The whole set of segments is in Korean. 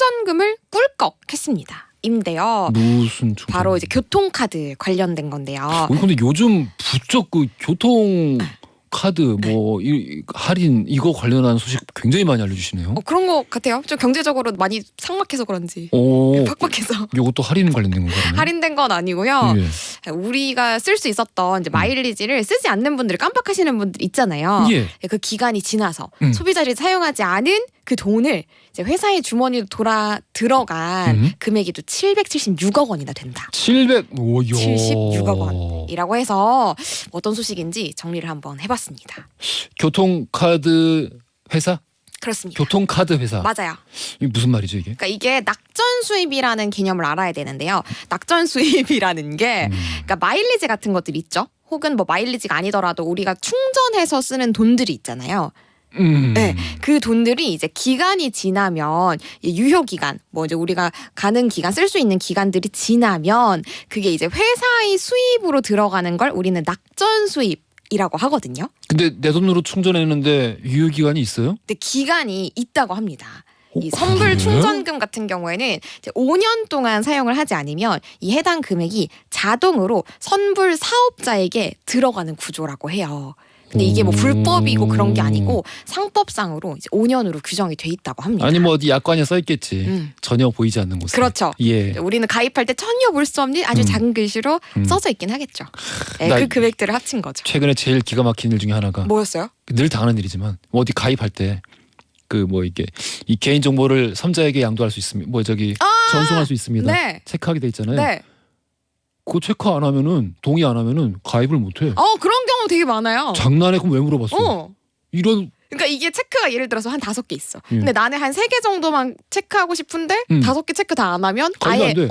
충전금을 꿀꺽했습니다. 인데요. 무슨 충전? 바로 이제 교통카드 관련된 건데요. 근데 요즘 부쩍 그 교통 카드 뭐 할인 이거 관련한 소식 굉장히 많이 알려주시네요. 그런 것 같아요. 좀 경제적으로 많이 삭막해서 그런지. 오, 팍팍해서. 요것도 할인 관련된 건가요? 할인된 건 아니고요. 예. 우리가 쓸 수 있었던 이제 마일리지를 쓰지 않는 분들이 깜빡하시는 분들 있잖아요. 예. 그 기간이 지나서 소비자들이 사용하지 않은 그 돈을 이제 회사의 주머니로 들어간 금액이 또 776억 원이나 된다. 76억 원이라고 해서 어떤 소식인지 정리를 한번 해봤습니다. 교통카드 회사? 그렇습니다. 교통카드 회사. 맞아요. 이게 무슨 말이죠 이게? 그러니까 이게 낙전 수입이라는 개념을 알아야 되는데요. 낙전 수입이라는 게 그러니까 마일리지 같은 것들 있죠. 혹은 뭐 마일리지가 아니더라도 우리가 충전해서 쓰는 돈들이 있잖아요. 네, 그 돈들이 이제 기간이 지나면 유효 기간, 뭐 이제 우리가 가는 기간 쓸 수 있는 기간들이 지나면 그게 이제 회사의 수입으로 들어가는 걸 우리는 낙전 수입이라고 하거든요. 근데 내 돈으로 충전했는데 유효 기간이 있어요? 근데 기간이 있다고 합니다. 이 그래요? 선불 충전금 같은 경우에는 이제 5년 동안 사용을 하지 않으면 이 해당 금액이 자동으로 선불 사업자에게 들어가는 구조라고 해요. 근데 이게 뭐 불법이고 그런 게 아니고 상법상으로 이제 5년으로 규정이 돼 있다고 합니다. 아니 뭐 어디 약관에 써 있겠지. 전혀 보이지 않는 곳에. 그렇죠. 예. 우리는 가입할 때 전혀 볼 수 없는 아주 작은 글씨로 써져 있긴 하겠죠. 네, 나 그 금액들을 합친 거죠. 최근에 제일 기가 막힌 일 중에 하나가 뭐였어요? 늘 당하는 일이지만 뭐 어디 가입할 때 그 뭐 이게 이 개인 정보를 삼자에게 양도할 수 있습니다. 뭐 저기 전송할 수 있습니다. 네. 체크하게 돼 있잖아요. 네. 그거 체크 안 하면은 동의 안 하면은 가입을 못 해. 그런 경우 되게 많아요. 장난해? 그럼 왜 물어봤어? 이런 그러니까 이게 체크가 예를 들어서 한 5개 있어. 근데 나는 한 3개 정도만 체크하고 싶은데 5개 체크 다 안 하면 가입이 아예 안 돼.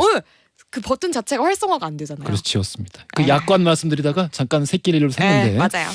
그 버튼 자체가 활성화가 안 되잖아요. 그래서 지웠습니다. 그 약관 말씀드리다가 잠깐 새끼리로 샜는데 맞아요.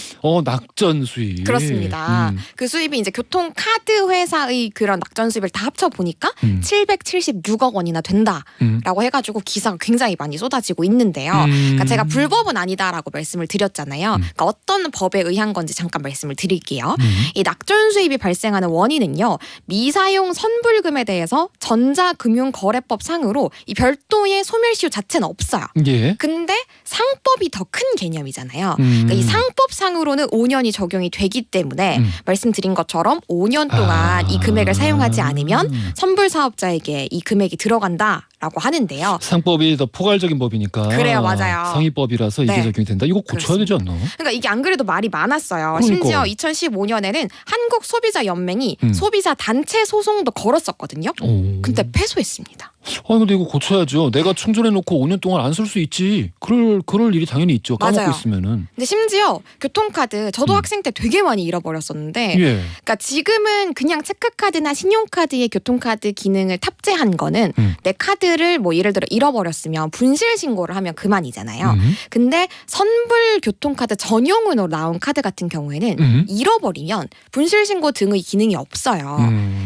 낙전 수입. 그렇습니다. 그 수입이 이제 교통카드 회사의 그런 낙전 수입을 다 합쳐 보니까 776억 원이나 된다라고 해가지고 기사가 굉장히 많이 쏟아지고 있는데요. 그러니까 제가 불법은 아니다라고 말씀을 드렸잖아요. 그러니까 어떤 법에 의한 건지 잠깐 말씀을 드릴게요. 이 낙전 수입이 발생하는 원인은요. 미사용 선불금에 대해서 전자금융거래법 상으로 이 별도의 소멸시효 자체는 없어요. 예. 근데 상법이 더 큰 개념이잖아요. 그러니까 이 상법상으로는 5년이 적용이 되기 때문에 말씀드린 것처럼 5년 동안 이 금액을 사용하지 않으면 선불 사업자에게 이 금액이 들어간다라고 하는데요. 상법이 더 포괄적인 법이니까. 그래요, 맞아요. 상위법이라서 이게 네. 적용이 된다. 이거 고쳐야 되지 않나? 그러니까 이게 안 그래도 말이 많았어요. 그러니까. 심지어 2015년에는 한국소비자연맹이 소비자 단체 소송도 걸었었거든요. 근데 패소했습니다. 근데 이거 고쳐야죠. 내가 충전해놓고 5년 동안 안 쓸 수 있지. 그럴 일이 당연히 있죠. 까먹고 맞아요. 있으면은. 근데 심지어 교통카드 저도 학생 때 되게 많이 잃어버렸었는데 예. 그러니까 지금은 그냥 체크카드나 신용카드에 교통카드 기능을 탑재한 거는 내 카드를 뭐 예를 들어 잃어버렸으면 분실 신고를 하면 그만이잖아요. 근데 선불 교통카드 전용으로 나온 카드 같은 경우에는 잃어버리면 분실 신고 등의 기능이 없어요.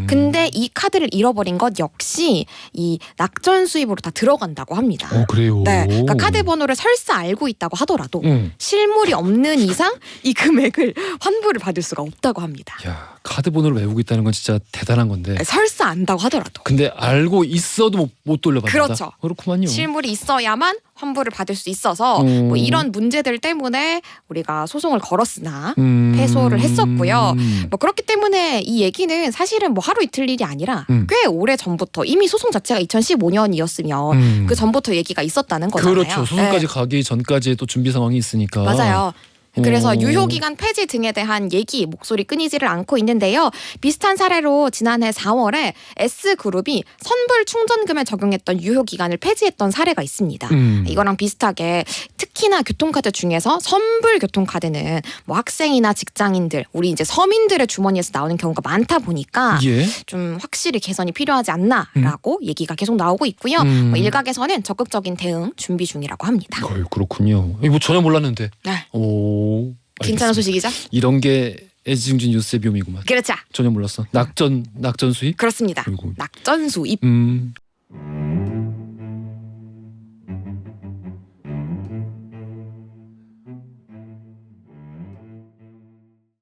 근데 이 카드를 잃어버린 것 역시 이 낙전 수입으로 다 들어간다고 합니다. 그래요? 네, 그러니까 카드 번호를 설사 알고 있다고 하더라도 실물이 없는 이상 이 금액을 환불을 받을 수가 없다고 합니다. 야, 카드 번호를 외우고 있다는 건 진짜 대단한 건데. 설사 안다고 하더라도. 근데 알고 있어도 못 돌려받는다. 그렇죠. 그렇구만요. 실물이 있어야만 환불을 받을 수 있어서 뭐 이런 문제들 때문에 우리가 소송을 걸었으나 패소를 했었고요. 뭐 그렇기 때문에 이 얘기는 사실은 뭐 하루 이틀 일이 아니라 꽤 오래 전부터 이미 소송 자체가 2015년이었으면 그 전부터 얘기가 있었다는 거잖아요. 그렇죠. 소송까지 가기 전까지의 또 준비 상황이 있으니까. 맞아요. 그래서 유효기간 폐지 등에 대한 얘기 목소리 끊이지를 않고 있는데요. 비슷한 사례로 지난해 4월에 S그룹이 선불 충전금에 적용했던 유효기간을 폐지했던 사례가 있습니다. 이거랑 비슷하게 특히나 교통카드 중에서 선불 교통카드는 뭐 학생이나 직장인들 우리 이제 서민들의 주머니에서 나오는 경우가 많다 보니까 예. 좀 확실히 개선이 필요하지 않나라고 얘기가 계속 나오고 있고요. 뭐 일각에서는 적극적인 대응 준비 중이라고 합니다. 그렇군요. 이거 전혀 몰랐는데. 네. 알겠습니다. 괜찮은 소식이죠? 이런 게 애지중지 뉴스의 묘미구만. 그렇죠. 전혀 몰랐어. 낙전 수입? 그렇습니다. 아이고. 낙전 수입.